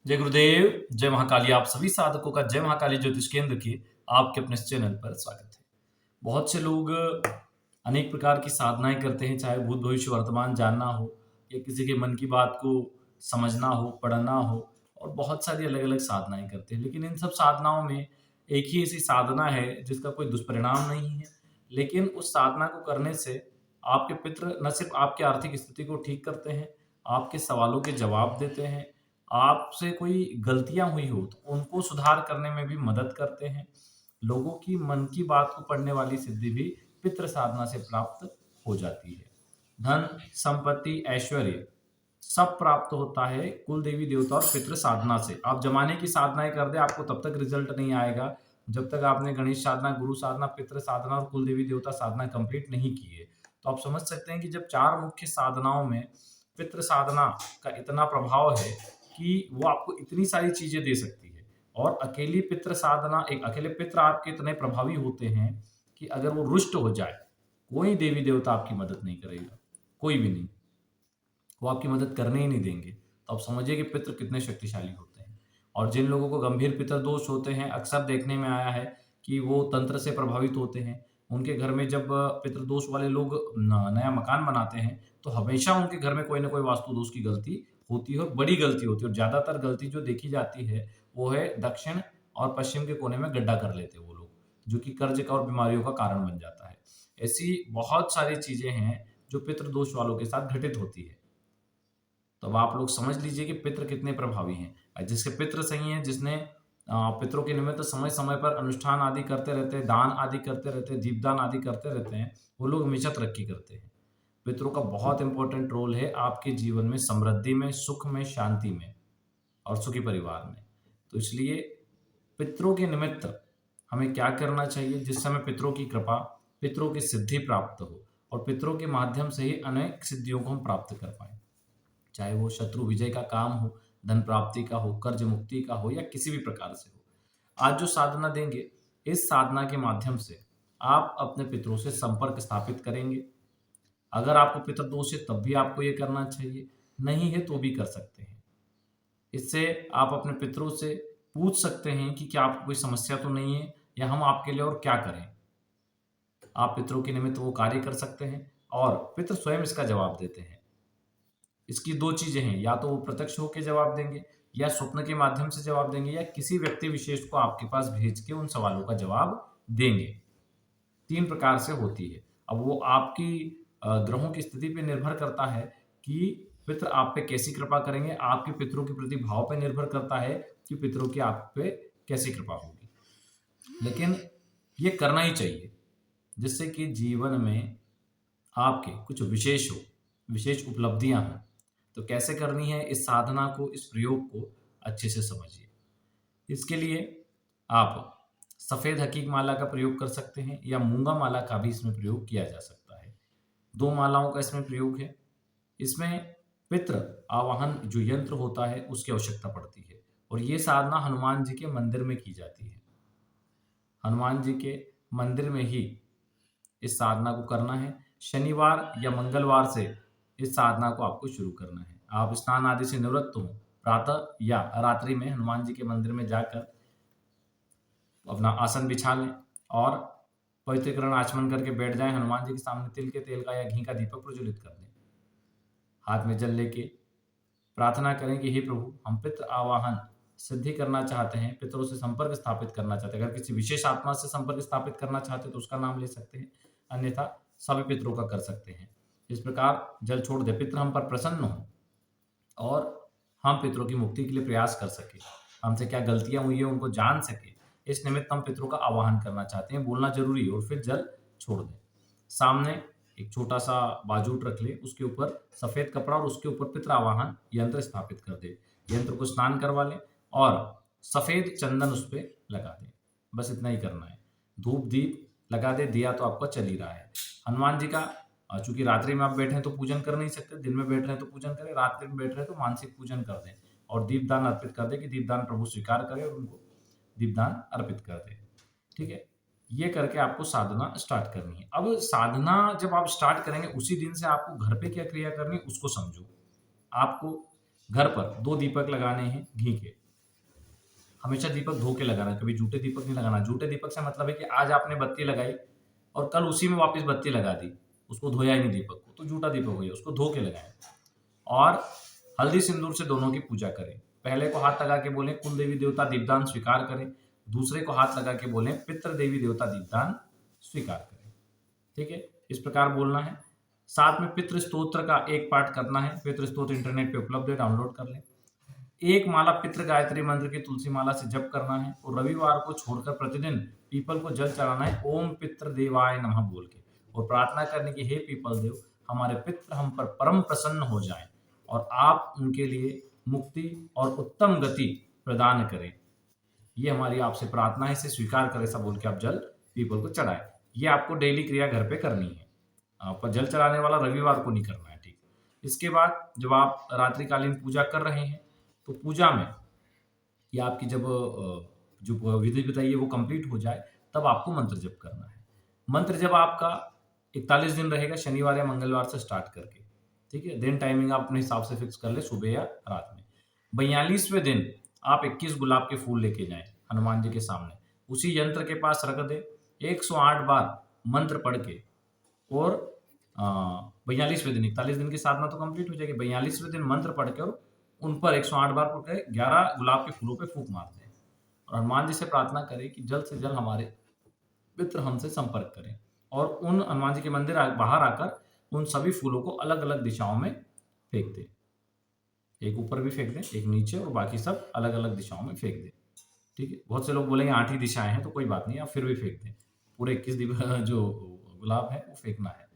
जय गुरुदेव, जय महाकाली। आप सभी साधकों का जय महाकाली ज्योतिष केंद्र के आपके अपने इस चैनल पर स्वागत है। बहुत से लोग अनेक प्रकार की साधनाएँ करते हैं, चाहे भूत, भविष्य, वर्तमान जानना हो या किसी के मन की बात को समझना हो, पढ़ना हो और बहुत सारी अलग-अलग साधनाएँ करते हैं। लेकिन इन सब साधनाओं में एक ही ऐसी साधना है जिसका कोई दुष्परिणाम नहीं है, लेकिन उस साधना को करने से आपके पितृ न सिर्फ़ आपकी आर्थिक स्थिति को ठीक करते हैं, आपके सवालों के जवाब देते हैं, आपसे कोई गलतियाँ हुई हो तो उनको सुधार करने में भी मदद करते हैं। लोगों की मन की बात को पढ़ने वाली सिद्धि भी पितृ साधना से प्राप्त हो जाती है। धन, संपत्ति, ऐश्वर्य सब प्राप्त होता है कुल देवी देवता और पितृ साधना से। आप ज़माने की साधनाएँ कर दें, आपको तब तक रिज़ल्ट नहीं आएगा, जब तक आपने गणेश साधना, गुरु साधना, पितृ साधना और कुल देवी देवता साधना कंप्लीट नहीं की है। तो आप समझ सकते हैं कि जब 4 मुख्य साधनाओं में पितृ साधना का इतना प्रभाव है कि वो आपको इतनी सारी चीज़ें दे सकती है और अकेली पितृ साधना एक अकेले पितृ आपके इतने प्रभावी होते हैं कि अगर वो रुष्ट हो जाए, कोई देवी देवता आपकी मदद नहीं करेगा, कोई भी नहीं। वो आपकी मदद करने ही नहीं देंगे। तो आप समझिए कि पितृ कितने शक्तिशाली होते हैं। और जिन लोगों को गंभीर पितृ दोष होते हैं, अक्सर देखने में आया है कि वो तंत्र से प्रभावित होते हैं। उनके घर में जब पितृ दोष वाले लोग नया मकान बनाते हैं, तो हमेशा उनके घर में कोई न कोई वास्तु दोष की गलती होती है और बड़ी गलती होती है और ज़्यादातर गलती जो देखी जाती है, वो है दक्षिण और पश्चिम के कोने में गड्ढा कर लेते हैं वो लोग, जो कि कर्ज का और बीमारियों का कारण बन जाता है। ऐसी बहुत सारी चीज़ें हैं, जो पितृ दोष वालों के साथ घटित होती है। तो अब आप लोग समझ लीजिए कि पितृ कितने प्रभावी हैं। जिसके पितृ सही हैं, जिसने पितरों के निमित्त समय-समय पर अनुष्ठान आदि करते रहते हैं, दान आदि करते रहते हैं, दीपदान आदि करते रहते हैं, वो लोग हमेशा तरक्की करते हैं। पितरों का बहुत इम्पोर्टेंट रोल है आपके जीवन में, समृद्धि में, सुख में, शांति में और सुखी परिवार में। तो इसलिए पितरों के निमित्त हमें क्या करना चाहिए, जिस समय पितरों की कृपा, पितरों की सिद्धि प्राप्त हो और पितरों के माध्यम से ही अनेक सिद्धियों को हम प्राप्त कर पाएँ। चाहे वो शत्रु विजय का काम हो, धन प्राप्ति का हो, कर्ज मुक्ति का हो या किसी भी प्रकार से हो। आज जो साधना देंगे, इस साधना के माध्यम से आप अपने पितरों से संपर्क स्थापित करेंगे। अगर आपको पितृदोष है तब भी आपको ये करना चाहिए, नहीं है तो भी कर सकते हैं। इससे आप अपने पितरों से पूछ सकते हैं कि क्या आपको कोई समस्या तो नहीं है या हम आपके लिए और क्या करें? आप पितरों के निमित्त वो कार्य कर सकते हैं और पितृ स्वयं इसका जवाब देते हैं। इसकी 2 चीज़ें हैं, या तो वो प्रत्यक्ष होके जवाब देंगे या स्वप्न के माध्यम से जवाब देंगे या किसी व्यक्ति विशेष को आपके पास भेज के उन सवालों का जवाब देंगे। 3 प्रकार से होती है। अब वो आपकी ग्रहों की स्थिति पे निर्भर करता है कि पितृ आप पे कैसी कृपा करेंगे, आपके पितरों के प्रति भाव पे निर्भर करता है कि पितरों की आप पे कैसी कृपा होगी। लेकिन ये करना ही चाहिए, जिससे कि जीवन में आपके कुछ विशेष हो, विशेष उपलब्धियाँ हों। तो कैसे करनी है इस साधना को, इस प्रयोग को अच्छे से समझिए। इसके लिए आप सफ़ेद हकीक माला का प्रयोग कर सकते हैं या मूंगा माला का भी इसमें प्रयोग किया जा सकता है। 2 मालाओं का इसमें प्रयोग है। इसमें पितृ आवाहन जो यंत्र होता है उसकी आवश्यकता पड़ती है और ये साधना हनुमान जी के मंदिर में की जाती है। हनुमान जी के मंदिर में ही इस साधना को करना है। शनिवार या मंगलवार से इस साधना को आपको शुरू करना है। आप स्नान आदि से निवृत्त हों, प्रातः या रात्रि में हनुमान जी के मंदिर में जाकर अपना आसन बिछा लें और पवित्रीकरण आचमन करके बैठ जाएँ। हनुमान जी के सामने तिल के तेल का या घी का दीपक प्रज्वलित कर दें। हाथ में जल लेके प्रार्थना करें कि हे प्रभु, हम पितृ आवाहन सिद्धि करना चाहते हैं, पितरों से संपर्क स्थापित करना चाहते हैं। अगर किसी विशेष आत्मा से संपर्क स्थापित करना चाहते हैं तो उसका नाम ले सकते हैं, अन्यथा सभी पितरों का कर सकते हैं। इस प्रकार जल छोड़ दे, पितृ हम पर प्रसन्न हों और हम पितरों की मुक्ति के लिए प्रयास कर सकें। हमसे क्या गलतियाँ हुई हैं उनको जान सकें। इस निमित्त हम पितरों का आवाहन करना चाहते हैं, बोलना ज़रूरी है और फिर जल छोड़ दें। सामने एक छोटा-सा बाजूट रख लें, उसके ऊपर सफ़ेद कपड़ा और उसके ऊपर पितृ आवाहन यंत्र स्थापित कर दें। यंत्र को स्नान करवा लें और सफ़ेद चंदन उस पे लगा दें। बस इतना ही करना है। धूप-दीप लगा दें, दिया तो आपका चल ही रहा है। हनुमान जी का चूँकि रात्रि में आप बैठे हैं तो पूजन कर नहीं सकते, दिन में बैठ रहे हैं तो पूजन करें, रात्रि में बैठ रहे हैं तो मानसिक पूजन कर दें और दीपदान अर्पित कर दें कि दीपदान प्रभु स्वीकार करें और उनको दीपदान अर्पित कर दें। ठीक है? ये करके आपको साधना स्टार्ट करनी है। अब साधना जब आप स्टार्ट करेंगे उसी दिन से आपको घर पे क्या क्रिया करनी है उसको समझो। आपको घर पर 2 दीपक लगाने हैं घी के। हमेशा दीपक धो के लगाना, कभी जूठे दीपक नहीं लगाना। जूठे दीपक से मतलब है कि आज आपने बत्ती लगाई और कल उसी में वापस बत्ती लगा दी, उसको धोया ही नहीं दीपक को, तो जूठा दीपक हो गया, उसको धो के लगाएं। और हल्दी सिंदूर से दोनों की पूजा करें। पहले को हाथ लगा के बोलें कुल देवी देवता दीपदान स्वीकार करें, दूसरे को हाथ लगा के बोलें पितृ देवी देवता दीपदान स्वीकार करें। ठीक है, इस प्रकार बोलना है। साथ में पितृ स्तोत्र का एक पाठ करना है। पितृ स्तोत्र इंटरनेट पे उपलब्ध है, डाउनलोड कर लें। एक माला पितृ गायत्री मंत्र की तुलसी माला से जप करना है और रविवार को छोड़कर प्रतिदिन पीपल को जल चढ़ाना है ओम पितृ देवाय नमः बोल के, और प्रार्थना करने की, हे पीपल देव, हमारे पितृ हम पर परम प्रसन्न हो जाएं और आप उनके लिए मुक्ति और उत्तम गति प्रदान करें। ये हमारी आपसे प्रार्थना है, इसे स्वीकार करें, ऐसा बोल के आप जल पीपल को चढ़ाएं। ये आपको डेली क्रिया घर पे करनी है। पर जल चढ़ाने वाला रविवार को नहीं करना है। ठीक, इसके बाद जब आप रात्रिकालीन पूजा कर रहे हैं तो पूजा में या आपकी जब जो विधि बताइए वो कंप्लीट हो जाए तब आपको मंत्र जप करना है। मंत्र जब आपका 41 दिन रहेगा, शनिवार या मंगलवार से स्टार्ट करके। ठीक है, दिन टाइमिंग आप अपने हिसाब से फिक्स कर ले, सुबह या रात में। 42वें दिन आप 21 गुलाब के फूल लेके जाएं हनुमान जी के सामने, उसी यंत्र के पास रख दे, 108 बार मंत्र पढ़ के, और 42वें दिन, 41 दिन की साधना तो कंप्लीट हो जाएगी, 42वें दिन मंत्र पढ़ के और उन पर 108 बार पढ़ के 11 गुलाब के फूलों पे फूंक मारते हैं और हनुमान जी से प्रार्थना करें कि जल्द से जल्द हमारे मित्र हमसे संपर्क करें, और उन हनुमान जी के मंदिर बाहर आकर उन सभी फूलों को अलग अलग दिशाओं में फेंक दें। एक ऊपर भी फेंक दें, एक नीचे, और बाकी सब अलग अलग दिशाओं में फेंक दें। ठीक है, बहुत से लोग बोलेंगे 8 ही दिशाएं हैं, तो कोई बात नहीं, आप फिर भी फेंक दें, पूरे 21 जो गुलाब है वो फेंकना है।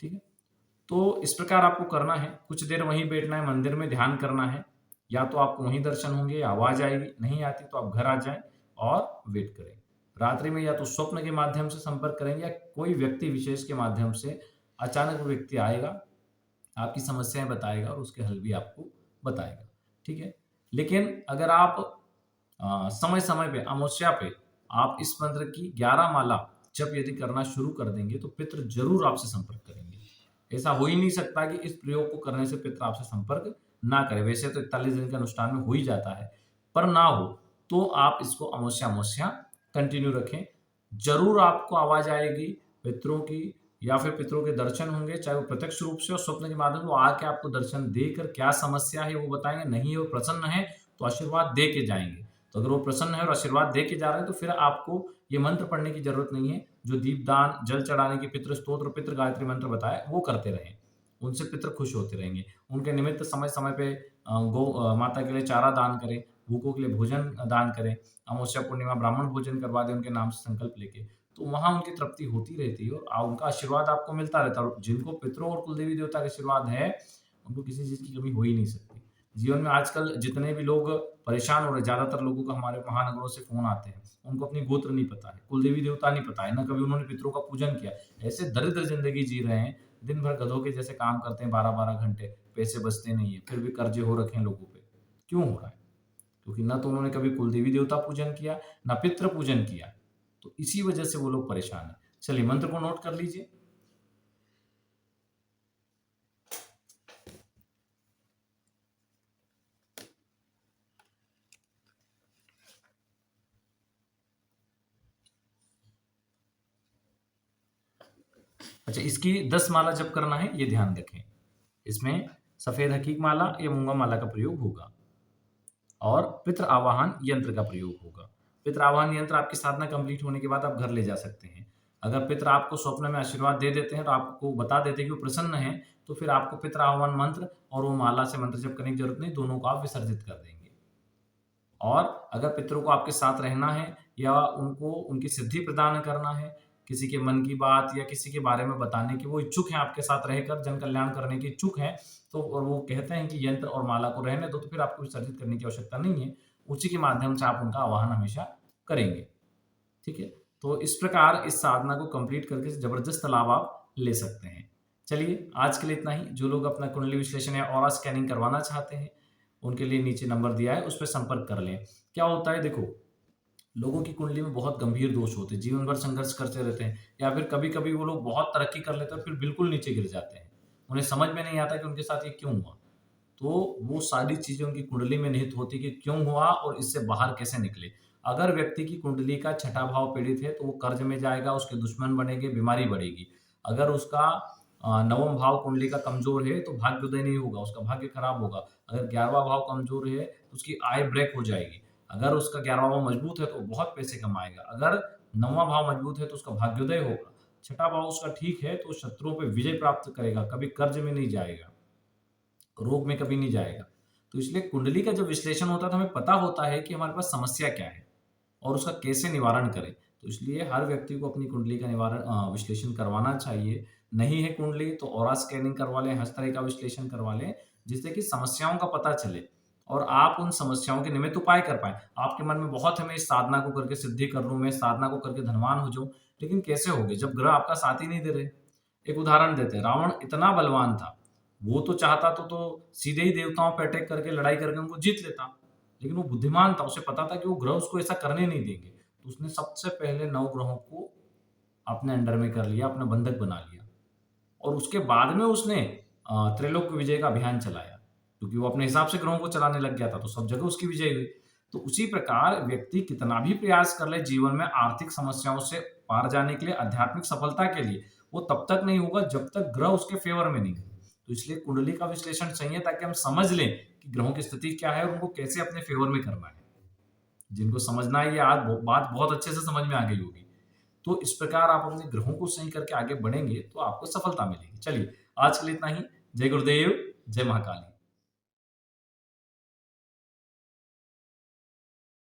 ठीक है, तो इस प्रकार आपको करना है। कुछ देर वहीं बैठना है, मंदिर में ध्यान करना है। या तो आपको वहीं दर्शन होंगे या आवाज आएगी, नहीं आती तो आप घर आ जाएं और वेट करें। रात्रि में या तो स्वप्न के माध्यम से संपर्क करेंगे या कोई व्यक्ति विशेष के माध्यम से अचानक वो व्यक्ति आएगा, आपकी समस्याएं बताएगा और उसके हल भी आपको बताएगा। ठीक है, लेकिन अगर आप समय समय पे, अमावस्या पे आप इस मंत्र की 11 माला जब यदि करना शुरू कर देंगे तो पितृ जरूर आपसे संपर्क करेंगे। ऐसा हो ही नहीं सकता कि इस प्रयोग को करने से पितृ आपसे संपर्क ना करे। वैसे तो 41 दिन के अनुष्ठान में हो ही जाता है, पर ना हो तो आप इसको अमावस्या अमावस्या कंटिन्यू रखें। जरूर आपको आवाज आएगी पितरों की, या फिर पितरों के दर्शन होंगे, चाहे वो प्रत्यक्ष रूप से और स्वप्न के माध्यम से। वो आके आपको दर्शन देकर क्या समस्या है वो बताएंगे। नहीं, वो प्रसन्न है तो आशीर्वाद दे के जाएंगे। तो अगर वो प्रसन्न है और आशीर्वाद दे के जा रहे हैं तो फिर आपको ये मंत्र पढ़ने की जरूरत नहीं है। जो दीपदान, जल चढ़ाने की, पितृ स्तोत्र, पितृ गायत्री मंत्र बताए वो करते रहें, उनसे पितृ खुश होते रहेंगे। उनके निमित्त समय समय पे गौ माता के लिए चारा दान करें, भूखों के लिए भोजन दान करें, अमावस्या पूर्णिमा ब्राह्मण भोजन करवा दें उनके नाम से संकल्प लेके, तो वहां उनकी तृप्ति होती रहती है और उनका आशीर्वाद आपको मिलता रहता है। जिनको पितरों और कुलदेवी देवता का आशीर्वाद है उनको किसी चीज की कमी हो ही नहीं सकती। जीवन में आजकल जितने भी लोग परेशान हो रहे, ज्यादातर लोगों को हमारे महानगरों से फोन आते हैं, उनको अपनी गोत्र नहीं पता है, कुलदेवी देवता नहीं पता है, ना कभी उन्होंने पितरों का पूजन किया। ऐसे दरिद्र जिंदगी जी रहे हैं, दिन भर गधों के जैसे काम करते हैं, 12-12 घंटे, पैसे बचते नहीं है, फिर भी कर्जे हो रखे हैं लोगों पे। क्यों हो रहा है? क्योंकि ना तो उन्होंने कभी कुलदेवी देवता पूजन किया, ना पितृ पूजन किया, तो इसी वजह से वो लोग परेशान है। चलिए मंत्र को नोट कर लीजिए। अच्छा, इसकी 10 माला जप करना है, ये ध्यान रखें। इसमें सफेद हकीक माला या मूंगा माला का प्रयोग होगा और पितृ आवाहन यंत्र का प्रयोग होगा। पितृ आवाहन यंत्र आपकी साधना कंप्लीट होने के बाद आप घर ले जा सकते हैं। अगर पितृ आपको स्वप्न में आशीर्वाद दे देते हैं तो आपको बता देते हैं कि वो प्रसन्न है, तो फिर आपको पितृ आह्वान मंत्र और वो माला से मंत्र जप करने की जरूरत नहीं, दोनों को आप विसर्जित कर देंगे। और अगर पितरों को आपके साथ रहना है या उनको उनकी सिद्धि प्रदान करना है, किसी के मन की बात या किसी के बारे में बताने की वो इच्छुक हैं, आपके साथ रहकर जन कल्याण करने की इच्छुक हैं, तो और वो कहते हैं कि यंत्र और माला को रहने दो, तो फिर आपको विसर्जित करने की आवश्यकता नहीं है। उसी के माध्यम से आप उनका आवाहन हमेशा करेंगे। ठीक है, तो इस प्रकार इस साधना को कंप्लीट करके जबरदस्त लाभ आप ले सकते हैं। चलिए आज के लिए इतना ही। जो लोग अपना कुंडली विश्लेषण या ऑरा स्कैनिंग करवाना चाहते हैं उनके लिए नीचे नंबर दिया है, उस पर संपर्क कर लें। क्या होता है, देखो लोगों की कुंडली में बहुत गंभीर दोष होते हैं, जीवन भर संघर्ष करते रहते हैं, या फिर कभी कभी वो लोग बहुत तरक्की कर लेते हैं और फिर बिल्कुल नीचे गिर जाते हैं। उन्हें समझ में नहीं आता कि उनके साथ ये क्यों हुआ। तो वो सारी चीज़ें उनकी कुंडली में निहित होती कि क्यों हुआ और इससे बाहर कैसे निकले। अगर व्यक्ति की कुंडली का छठा भाव पीड़ित है, तो वो कर्ज में जाएगा, उसके दुश्मन बनेंगे, बीमारी बढ़ेगी। अगर उसका नवम भाव कुंडली का कमज़ोर है, तो भाग्योदय नहीं होगा, उसका भाग्य खराब होगा। अगर 11वाँ भाव कमज़ोर है, तो उसकी आय ब्रेक हो जाएगी। अगर उसका 11वाँ भाव मजबूत है, तो वो बहुत पैसे कमाएगा। अगर 9वाँ भाव मजबूत है, तो उसका भाग्योदय होगा। छठा भाव उसका ठीक है, तो शत्रुओं पे विजय प्राप्त करेगा, कभी कर्ज में नहीं जाएगा, रोग में कभी नहीं जाएगा। तो इसलिए कुंडली का जब विश्लेषण होता है, तो हमें पता होता है कि हमारे पास समस्या क्या है और उसका कैसे निवारण करें। तो इसलिए हर व्यक्ति को अपनी कुंडली का विश्लेषण करवाना चाहिए। नहीं है कुंडली तो ऑरा स्कैनिंग करवा लें, हर तरह का विश्लेषण करवा लें, जिससे कि समस्याओं का पता चले और आप उन समस्याओं के निमित्त उपाय कर पाएँ। आपके मन में बहुत है मैं इस साधना को करके सिद्धि कर लूँ, मैं इस साधना को करके धनवान हो जाऊँ, लेकिन कैसे होगे जब ग्रह आपका साथ ही नहीं दे रहे। एक उदाहरण देते हैं, रावण इतना बलवान था, वो तो चाहता तो सीधे ही देवताओं पे अटैक करके लड़ाई करके उनको जीत लेता। लेकिन वो बुद्धिमान था, उसे पता था कि वो ग्रह उसको ऐसा करने नहीं देंगे। तो उसने सबसे पहले 9 ग्रहों को अपने अंडर में कर लिया, अपना बंधक बना लिया और उसके बाद में उसने त्रैलोक्य विजय का अभियान चलाया, क्योंकि वो अपने हिसाब से ग्रहों को चलाने लग गया था, तो सब जगह उसकी विजय हुई। तो उसी प्रकार व्यक्ति कितना भी प्रयास कर ले जीवन में आर्थिक समस्याओं से पार जाने के लिए, आध्यात्मिक सफलता के लिए, वो तब तक नहीं होगा जब तक ग्रह उसके फेवर में नहीं हो। तो इसलिए कुंडली का विश्लेषण चाहिए ताकि हम समझ लें कि ग्रहों की स्थिति क्या है और उनको कैसे अपने फेवर में करना है। जिनको समझना है ये आज बात बहुत अच्छे से समझ में आ गई होगी। तो इस प्रकार आप अपने ग्रहों को सही करके आगे बढ़ेंगे तो आपको सफलता मिलेगी। चलिए, आज के लिए इतना ही। जय गुरुदेव, जय महाकाली।